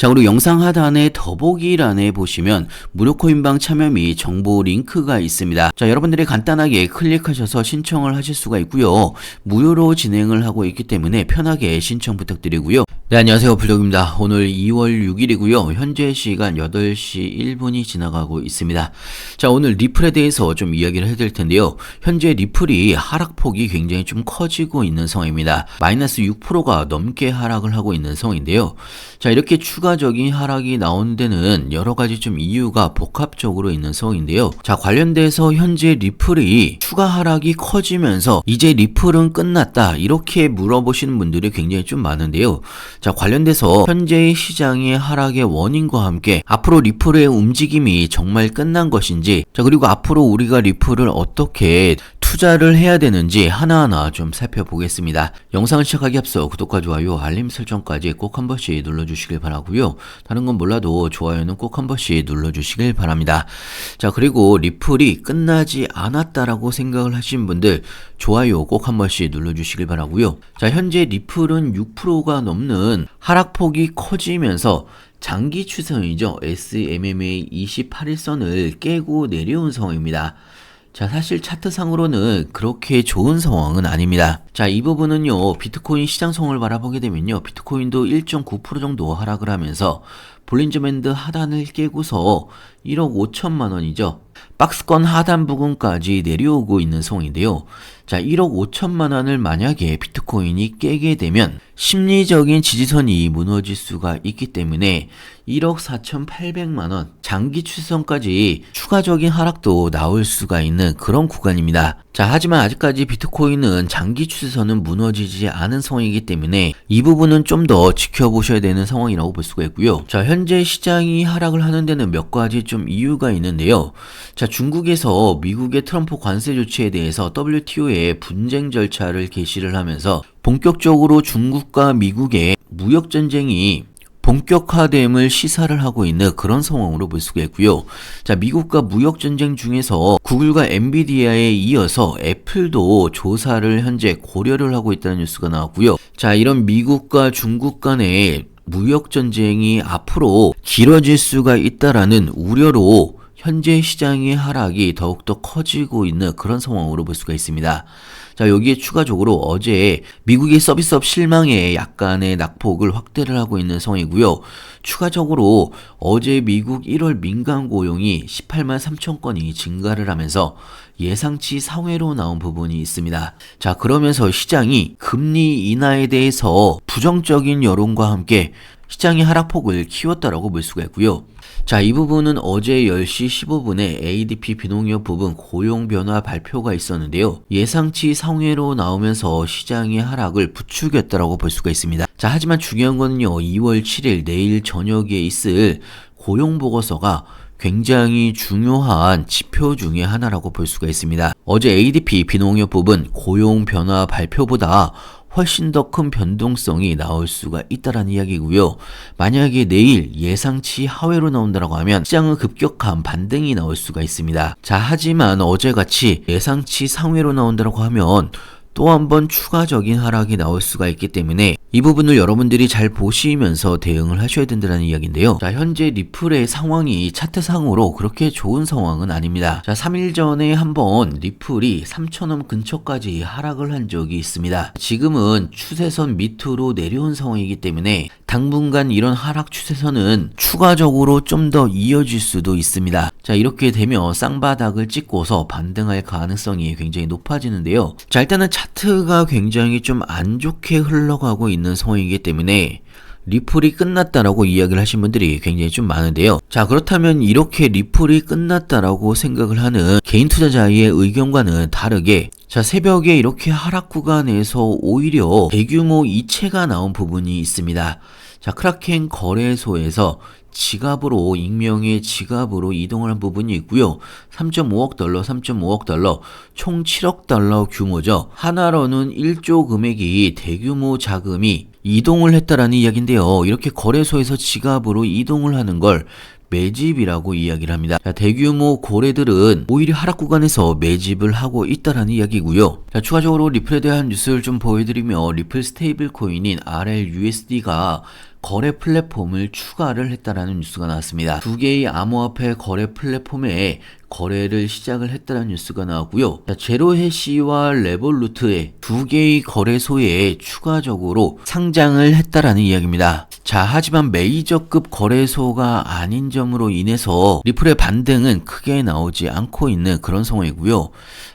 자, 그리고 영상 하단의 더보기란에 보시면 무료 코인방 참여 및 정보 링크가 있습니다. 자, 여러분들이 간단하게 클릭하셔서 신청을 하실 수가 있고요. 무료로 진행을 하고 있기 때문에 편하게 신청 부탁드리고요. 네, 안녕하세요. 불독입니다. 오늘 2월 6일이고요. 현재 시간 8시 1분이 지나가고 있습니다. 자, 오늘 리플에 대해서 좀 이야기를 해드릴 텐데요. 현재 리플이 하락폭이 굉장히 좀 커지고 있는 상황입니다. 마이너스 6%가 넘게 하락을 하고 있는 상황인데요. 자, 이렇게 추가적인 하락이 나온 데는 여러 가지 좀 이유가 복합적으로 있는 상황인데요. 자, 관련돼서 현재 리플이 추가 하락이 커지면서 이제 리플은 끝났다 이렇게 물어보시는 분들이 굉장히 좀 많은데요. 자, 관련돼서 현재의 시장의 하락의 원인과 함께 앞으로 리플의 움직임이 정말 끝난 것인지, 자, 그리고 앞으로 우리가 리플을 어떻게 투자를 해야 되는지 하나하나 좀 살펴보겠습니다. 영상을 시작하기 앞서 구독과 좋아요, 알림 설정까지 꼭 한 번씩 눌러주시길 바라고요. 다른 건 몰라도 좋아요는 꼭 한 번씩 눌러주시길 바랍니다. 자, 그리고 리플이 끝나지 않았다라고 생각을 하신 분들 좋아요 꼭 한 번씩 눌러주시길 바라고요. 자, 현재 리플은 6%가 넘는 하락폭이 커지면서 장기 추세선이죠. SMA 28일선을 깨고 내려온 상황입니다. 자, 사실 차트상으로는 그렇게 좋은 상황은 아닙니다. 자, 이 부분은요, 비트코인 시장성을 바라보게 되면요, 비트코인도 1.9% 정도 하락을 하면서 볼린저 밴드 하단을 깨고서 1억 5천만 원이죠. 박스권 하단 부근까지 내려오고 있는 상황인데요. 자, 1억 5천만 원을 만약에 비트코인이 깨게 되면 심리적인 지지선이 무너질 수가 있기 때문에 1억 4,800만 원 장기 추세선까지 추가적인 하락도 나올 수가 있는 그런 구간입니다. 자, 하지만 아직까지 비트코인은 장기 추세선은 무너지지 않은 상황이기 때문에 이 부분은 좀 더 지켜보셔야 되는 상황이라고 볼 수가 있고요. 자, 현재 시장이 하락을 하는 데는 몇 가지 좀 이유가 있는데요. 자, 중국에서 미국의 트럼프 관세 조치에 대해서 WTO의 분쟁 절차를 개시를 하면서 본격적으로 중국과 미국의 무역 전쟁이 본격화됨을 시사를 하고 있는 그런 상황으로 볼 수가 있고요. 자, 미국과 무역 전쟁 중에서 구글과 엔비디아에 이어서 애플도 조사를 현재 고려를 하고 있다는 뉴스가 나왔고요. 자, 이런 미국과 중국 간의 무역 전쟁이 앞으로 길어질 수가 있다라는 우려로 현재 시장의 하락이 더욱더 커지고 있는 그런 상황으로 볼 수가 있습니다. 자, 여기에 추가적으로 어제 미국의 서비스업 실망에 약간의 낙폭을 확대를 하고 있는 상황이고요. 추가적으로 어제 미국 1월 민간 고용이 18만 3천 건이 증가를 하면서 예상치 상회로 나온 부분이 있습니다. 자, 그러면서 시장이 금리 인하에 대해서 부정적인 여론과 함께 시장의 하락폭을 키웠다라고 볼 수가 있고요. 자, 이 부분은 어제 10시 15분에 ADP 비농협 부분 고용 변화 발표가 있었는데요. 예상치 상회로 나오면서 시장의 하락을 부추겼다라고 볼 수가 있습니다. 자, 하지만 중요한 거는요, 2월 7일 내일 저녁에 있을 고용 보고서가 굉장히 중요한 지표 중에 하나라고 볼 수가 있습니다. 어제 ADP 비농협 부분 고용 변화 발표보다 훨씬 더 큰 변동성이 나올 수가 있다라는 이야기고요. 만약에 내일 예상치 하회로 나온다고 하면 시장은 급격한 반등이 나올 수가 있습니다. 자, 하지만 어제같이 예상치 상회로 나온다고 하면 또 한 번 추가적인 하락이 나올 수가 있기 때문에 이 부분을 여러분들이 잘 보시면서 대응을 하셔야 된다는 이야기인데요. 자, 현재 리플의 상황이 차트상으로 그렇게 좋은 상황은 아닙니다. 자, 3일 전에 한번 리플이 3,000원 근처까지 하락을 한 적이 있습니다. 지금은 추세선 밑으로 내려온 상황이기 때문에 당분간 이런 하락 추세선은 추가적으로 좀 더 이어질 수도 있습니다. 자, 이렇게 되면 쌍바닥을 찍고서 반등할 가능성이 굉장히 높아지는데요. 자, 일단은 차트가 굉장히 좀 안 좋게 흘러가고 있는 상황이기 때문에 리플이 끝났다라고 이야기를 하신 분들이 굉장히 좀 많은데요. 자, 그렇다면 이렇게 리플이 끝났다라고 생각을 하는 개인 투자자의 의견과는 다르게, 자, 새벽에 이렇게 하락 구간에서 오히려 대규모 이체가 나온 부분이 있습니다. 자, 크라켄 거래소에서 지갑으로, 익명의 지갑으로 이동을 한 부분이 있고요. 3.5억 달러, 3.5억 달러, 총 7억 달러 규모죠. 하나로는 1조 금액이 대규모 자금이 이동을 했다라는 이야기인데요. 이렇게 거래소에서 지갑으로 이동을 하는 걸 매집이라고 이야기를 합니다. 자, 대규모 거래들은 오히려 하락 구간에서 매집을 하고 있다라는 이야기고요. 자, 추가적으로 리플에 대한 뉴스를 좀 보여드리며 리플 스테이블 코인인 RLUSD가 거래 플랫폼을 추가를 했다라는 뉴스가 나왔습니다. 두 개의 암호화폐 거래 플랫폼에 거래를 시작을 했다는 뉴스가 나왔고요. 제로해시와 레볼루트의 두 개의 거래소에 추가적으로 상장을 했다라는 이야기입니다. 자, 하지만 메이저급 거래소가 아닌 점으로 인해서 리플의 반등은 크게 나오지 않고 있는 그런 상황이고요.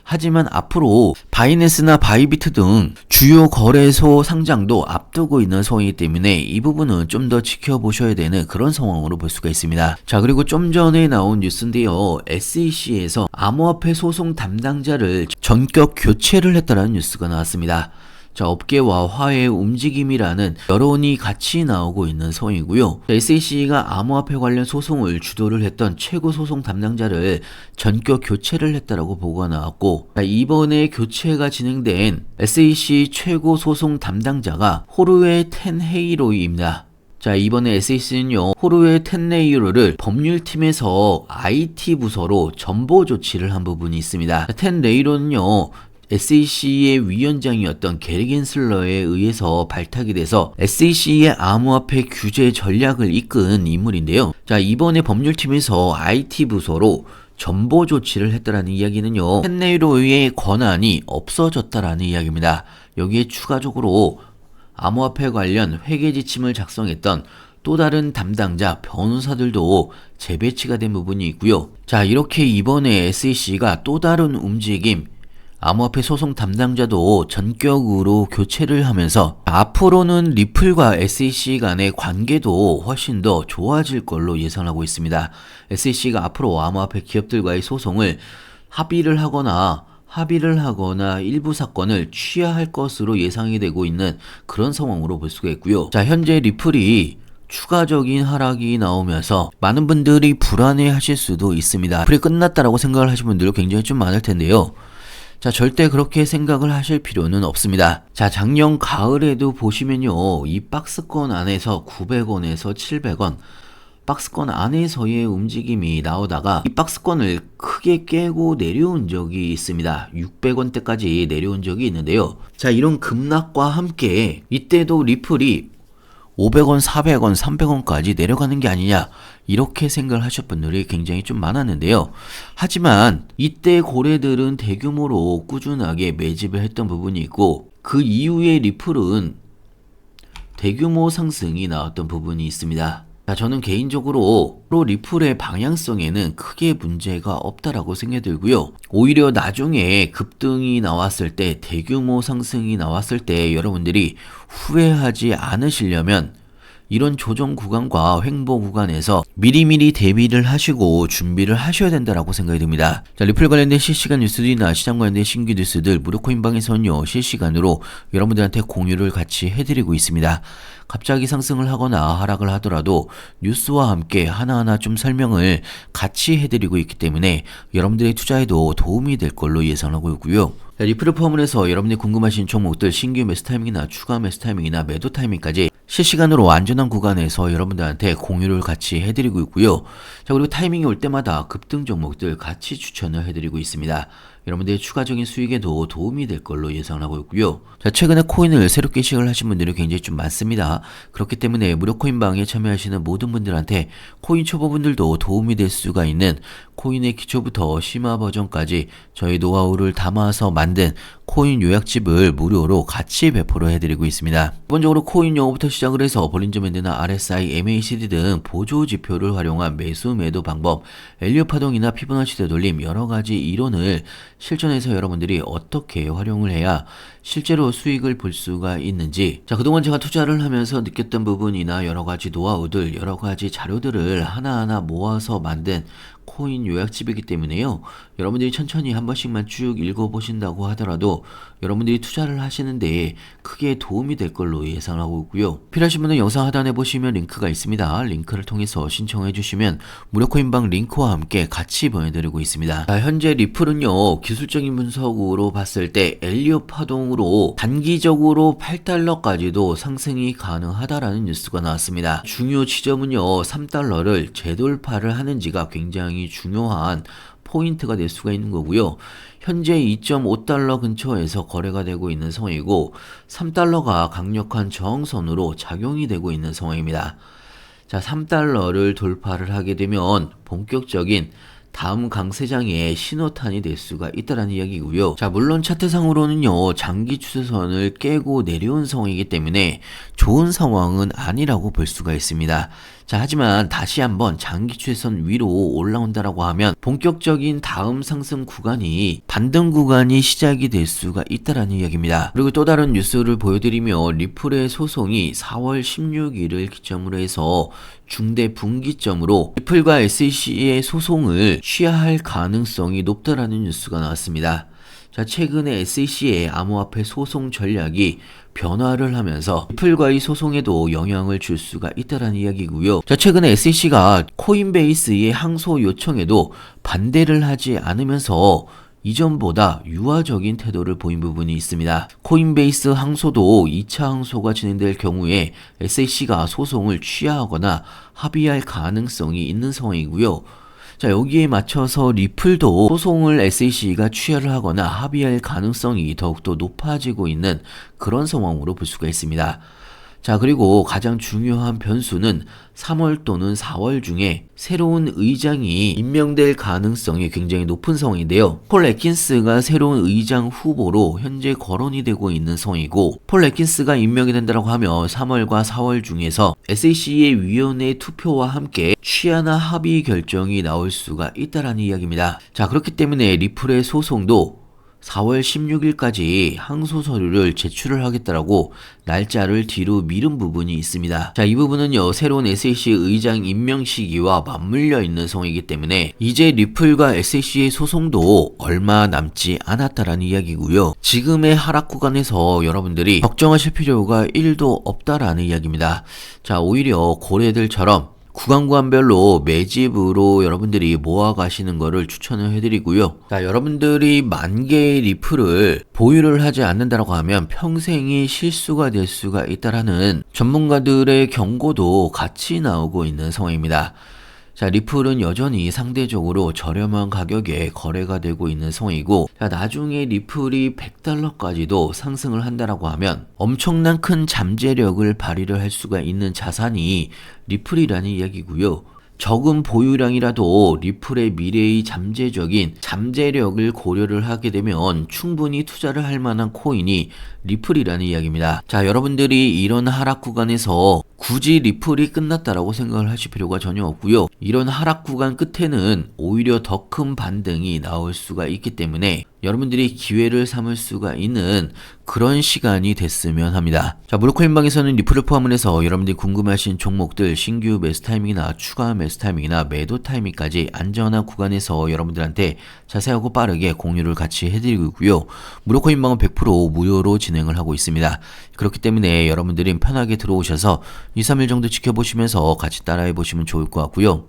하지만 앞으로 바이낸스나 바이비트 등 주요 거래소 상장도 앞두고 있는 상황이기 때문에 이 부분은 좀 더 지켜보셔야 되는 그런 상황으로 볼 수가 있습니다. 자, 그리고 좀 전에 나온 뉴스인데요. SEC에서 암호화폐 소송 담당자를 전격 교체를 했다는 뉴스가 나왔습니다. 자, 업계와 화해의 움직임이라는 여론이 같이 나오고 있는 상황이고요. SEC가 암호화폐 관련 소송을 주도를 했던 최고 소송 담당자를 전격 교체를 했다라고 보고가 나왔고, 자, 이번에 교체가 진행된 SEC 최고 소송 담당자가 호르웨 텐헤이로이입니다. 자, 이번에 SEC는요, 호르웨 텐레이로를 법률팀에서 IT 부서로 전보 조치를 한 부분이 있습니다. 텐레이로는요, SEC의 위원장이었던 게리 겐슬러에 의해서 발탁이 돼서 SEC의 암호화폐 규제 전략을 이끈 인물인데요. 자, 이번에 법률팀에서 IT 부서로 전보 조치를 했다라는 이야기는요, 텐레이로의 권한이 없어졌다라는 이야기입니다. 여기에 추가적으로 암호화폐 관련 회계 지침을 작성했던 또 다른 담당자 변호사들도 재배치가 된 부분이 있고요. 자, 이렇게 이번에 SEC가 또 다른 움직임, 암호화폐 소송 담당자도 전격으로 교체를 하면서 앞으로는 리플과 SEC 간의 관계도 훨씬 더 좋아질 걸로 예상하고 있습니다. SEC가 앞으로 암호화폐 기업들과의 소송을 합의를 하거나 일부 사건을 취하할 것으로 예상이 되고 있는 그런 상황으로 볼 수가 있고요. 자, 현재 리플이 추가적인 하락이 나오면서 많은 분들이 불안해 하실 수도 있습니다. 리플이 끝났다라고 생각을 하시는 분들도 굉장히 좀 많을 텐데요. 자, 절대 그렇게 생각을 하실 필요는 없습니다. 자, 작년 가을에도 보시면요, 이 박스권 안에서 900원에서 700원, 박스권 안에서의 움직임이 나오다가 이 박스권을 크게 깨고 내려온 적이 있습니다. 600원대까지 내려온 적이 있는데요. 자, 이런 급락과 함께 이때도 리플이 500원, 400원, 300원까지 내려가는 게 아니냐, 이렇게 생각을 하실 분들이 굉장히 좀 많았는데요. 하지만 이때 고래들은 대규모로 꾸준하게 매집을 했던 부분이 있고, 그 이후에 리플은 대규모 상승이 나왔던 부분이 있습니다. 자, 저는 개인적으로 리플의 방향성에는 크게 문제가 없다라고 생각이 들고요. 오히려 나중에 급등이 나왔을 때, 대규모 상승이 나왔을 때 여러분들이 후회하지 않으시려면 이런 조정 구간과 횡보 구간에서 미리미리 대비를 하시고 준비를 하셔야 된다라고 생각이 듭니다. 자, 리플 관련된 실시간 뉴스들이나 시장 관련된 신규 뉴스들 무료코인방에서는요, 실시간으로 여러분들한테 공유를 같이 해드리고 있습니다. 갑자기 상승을 하거나 하락을 하더라도 뉴스와 함께 하나하나 좀 설명을 같이 해드리고 있기 때문에 여러분들의 투자에도 도움이 될 걸로 예상하고 있고요. 자, 리플을 포함을 해서 여러분들이 궁금하신 종목들 신규 매수 타이밍이나 추가 매수 타이밍이나 매도 타이밍까지 실시간으로 안전한 구간에서 여러분들한테 공유를 같이 해드리고 있고요. 자, 그리고 타이밍이 올 때마다 급등 종목들 같이 추천을 해드리고 있습니다. 여러분들의 추가적인 수익에도 도움이 될 걸로 예상하고 있고요. 자, 최근에 코인을 새롭게 시작을 하신 분들이 굉장히 좀 많습니다. 그렇기 때문에 무료 코인방에 참여하시는 모든 분들한테 코인 초보분들도 도움이 될 수가 있는 코인의 기초부터 심화 버전까지 저희 노하우를 담아서 만든 코인 요약집을 무료로 같이 배포를 해드리고 있습니다. 기본적으로 코인 용어부터 시작을 해서 볼린저 밴드나 RSI, MACD 등 보조 지표를 활용한 매수 매도 방법, 엘리엇 파동이나 피보나치 되돌림 여러가지 이론을 실전에서 여러분들이 어떻게 활용을 해야 실제로 수익을 볼 수가 있는지, 자, 그동안 제가 투자를 하면서 느꼈던 부분이나 여러가지 노하우들, 여러가지 자료들을 하나하나 모아서 만든 코인 요약집이기 때문에요. 여러분들이 천천히 한 번씩만 쭉 읽어보신다고 하더라도 여러분들이 투자를 하시는데 크게 도움이 될 걸로 예상을 하고 있고요. 필요하신 분은 영상 하단에 보시면 링크가 있습니다. 링크를 통해서 신청해 주시면 무료 코인방 링크와 함께 같이 보내드리고 있습니다. 자, 현재 리플은요, 기술적인 분석으로 봤을 때 엘리엇 파동으로 단기적으로 8달러까지도 상승이 가능하다라는 뉴스가 나왔습니다. 중요 지점은요, 3달러를 재돌파를 하는지가 굉장히 중요한 포인트가 될 수가 있는 거고요. 현재 2.5달러 근처에서 거래가 되고 있는 상황이고 3달러가 강력한 저항선으로 작용이 되고 있는 상황입니다. 자, 3달러를 돌파를 하게 되면 본격적인 다음 강세장의 신호탄이 될 수가 있다는 이야기고요. 자, 물론 차트상으로는요, 장기 추세선을 깨고 내려온 상황이기 때문에 좋은 상황은 아니라고 볼 수가 있습니다. 자, 하지만 다시 한번 장기 추세선 위로 올라온다라고 하면 본격적인 다음 상승 구간이 반등 구간이 시작이 될 수가 있다라는 이야기입니다. 그리고 또 다른 뉴스를 보여드리며 리플의 소송이 4월 16일을 기점으로 해서 중대 분기점으로 리플과 SEC의 소송을 취하할 가능성이 높다라는 뉴스가 나왔습니다. 자, 최근에 SEC의 암호화폐 소송 전략이 변화를 하면서 리플과의 소송에도 영향을 줄 수가 있다는 이야기고요. 자, 최근에 SEC가 코인베이스의 항소 요청에도 반대를 하지 않으면서 이전보다 유화적인 태도를 보인 부분이 있습니다. 코인베이스 항소도 2차 항소가 진행될 경우에 SEC가 소송을 취하하거나 합의할 가능성이 있는 상황이고요. 자, 여기에 맞춰서 리플도 소송을 SEC가 취하를 하거나 합의할 가능성이 더욱더 높아지고 있는 그런 상황으로 볼 수가 있습니다. 자, 그리고 가장 중요한 변수는 3월 또는 4월 중에 새로운 의장이 임명될 가능성이 굉장히 높은 상황인데요. 폴 애킨스가 새로운 의장 후보로 현재 거론이 되고 있는 상황이고, 폴 애킨스가 임명이 된다고 하면 3월과 4월 중에서 SEC의 위원회 투표와 함께 취하나 합의 결정이 나올 수가 있다라는 이야기입니다. 자, 그렇기 때문에 리플의 소송도 4월 16일까지 항소 서류를 제출을 하겠다라고 날짜를 뒤로 미룬 부분이 있습니다. 자, 이 부분은요, 새로운 SEC 의장 임명 시기와 맞물려 있는 상황이기 때문에 이제 리플과 SEC의 소송도 얼마 남지 않았다라는 이야기고요. 지금의 하락 구간에서 여러분들이 걱정하실 필요가 1도 없다라는 이야기입니다. 자, 오히려 고래들처럼 구간별로 매집으로 여러분들이 모아가시는 거를 추천을 해드리고요. 자, 여러분들이 만 개의 리플을 보유를 하지 않는다라고 하면 평생이 실수가 될 수가 있다라는 전문가들의 경고도 같이 나오고 있는 상황입니다. 자, 리플은 여전히 상대적으로 저렴한 가격에 거래가 되고 있는 상황이고, 자, 나중에 리플이 100달러까지도 상승을 한다라고 하면 엄청난 큰 잠재력을 발휘를 할 수가 있는 자산이 리플이라는 이야기고요. 적은 보유량이라도 리플의 미래의 잠재력을 고려를 하게 되면 충분히 투자를 할 만한 코인이 리플이라는 이야기입니다. 자, 여러분들이 이런 하락 구간에서 굳이 리플이 끝났다라고 생각을 하실 필요가 전혀 없고요. 이런 하락 구간 끝에는 오히려 더 큰 반등이 나올 수가 있기 때문에 여러분들이 기회를 삼을 수가 있는 그런 시간이 됐으면 합니다. 자, 무료코인방에서는 리플을 포함해서 여러분들이 궁금하신 종목들 신규 매수 타이밍이나 추가 매수 타이밍이나 매도 타이밍까지 안전한 구간에서 여러분들한테 자세하고 빠르게 공유를 같이 해드리고 있고요. 무료코인방은 100% 무료로 진행을 하고 있습니다. 그렇기 때문에 여러분들이 편하게 들어오셔서 2, 3일 정도 지켜보시면서 같이 따라해 보시면 좋을 것 같고요.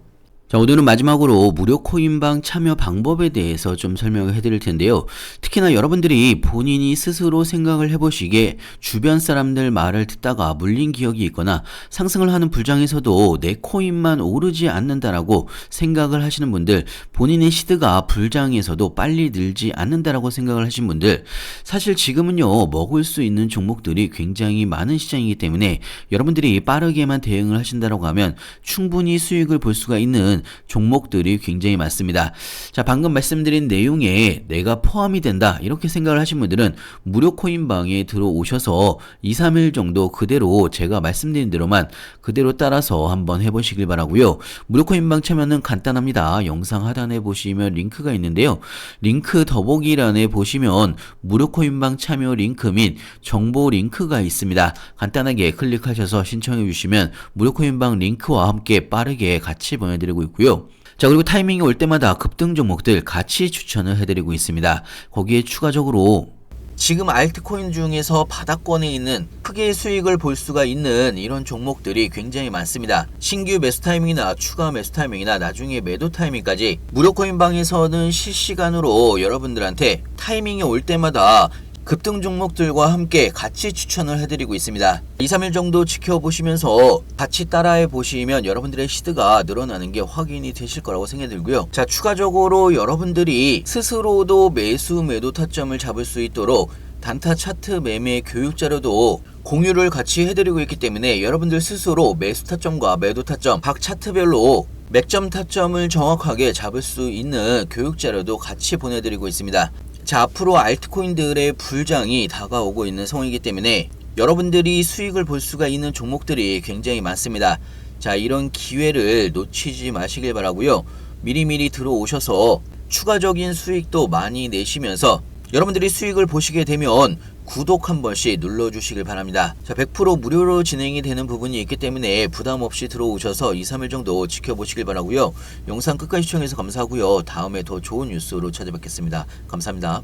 자, 오늘은 마지막으로 무료 코인방 참여 방법에 대해서 좀 설명을 해드릴 텐데요. 특히나 여러분들이 본인이 스스로 생각을 해보시기에 주변 사람들 말을 듣다가 물린 기억이 있거나 상승을 하는 불장에서도 내 코인만 오르지 않는다라고 생각을 하시는 분들, 본인의 시드가 불장에서도 빨리 늘지 않는다라고 생각을 하신 분들, 사실 지금은요, 먹을 수 있는 종목들이 굉장히 많은 시장이기 때문에 여러분들이 빠르게만 대응을 하신다라고 하면 충분히 수익을 볼 수가 있는 종목들이 굉장히 많습니다. 자, 방금 말씀드린 내용에 내가 포함이 된다 이렇게 생각을 하신 분들은 무료 코인방에 들어오셔서 2, 3일 정도 그대로 제가 말씀드린 대로만 그대로 따라서 한번 해보시길 바라고요. 무료 코인방 참여는 간단합니다. 영상 하단에 보시면 링크가 있는데요. 링크 더보기란에 보시면 무료 코인방 참여 링크 및 정보 링크가 있습니다. 간단하게 클릭하셔서 신청해 주시면 무료 코인방 링크와 함께 빠르게 같이 보내드리고 있고요. 자, 그리고 타이밍이 올 때마다 급등 종목들 같이 추천을 해드리고 있습니다. 거기에 추가적으로 지금 알트코인 중에서 바닥권에 있는 크게 수익을 볼 수가 있는 이런 종목들이 굉장히 많습니다. 신규 매수 타이밍이나 추가 매수 타이밍이나 나중에 매도 타이밍까지 무료코인방에서는 실시간으로 여러분들한테 타이밍이 올 때마다 급등 종목들과 함께 같이 추천을 해드리고 있습니다. 2, 3일 정도 지켜보시면서 같이 따라해 보시면 여러분들의 시드가 늘어나는 게 확인이 되실 거라고 생각이 들고요. 자, 추가적으로 여러분들이 스스로도 매수 매도 타점을 잡을 수 있도록 단타 차트 매매 교육 자료도 공유를 같이 해드리고 있기 때문에 여러분들 스스로 매수 타점과 매도 타점 각 차트별로 맥점 타점을 정확하게 잡을 수 있는 교육 자료도 같이 보내드리고 있습니다. 자, 앞으로 알트코인들의 불장이 다가오고 있는 상황이기 때문에 여러분들이 수익을 볼 수가 있는 종목들이 굉장히 많습니다. 자, 이런 기회를 놓치지 마시길 바라고요. 미리미리 들어오셔서 추가적인 수익도 많이 내시면서 여러분들이 수익을 보시게 되면 구독 한 번씩 눌러주시길 바랍니다. 자, 100% 무료로 진행이 되는 부분이 있기 때문에 부담 없이 들어오셔서 2, 3일 정도 지켜보시길 바라고요. 영상 끝까지 시청해서 감사하고요. 다음에 더 좋은 뉴스로 찾아뵙겠습니다. 감사합니다.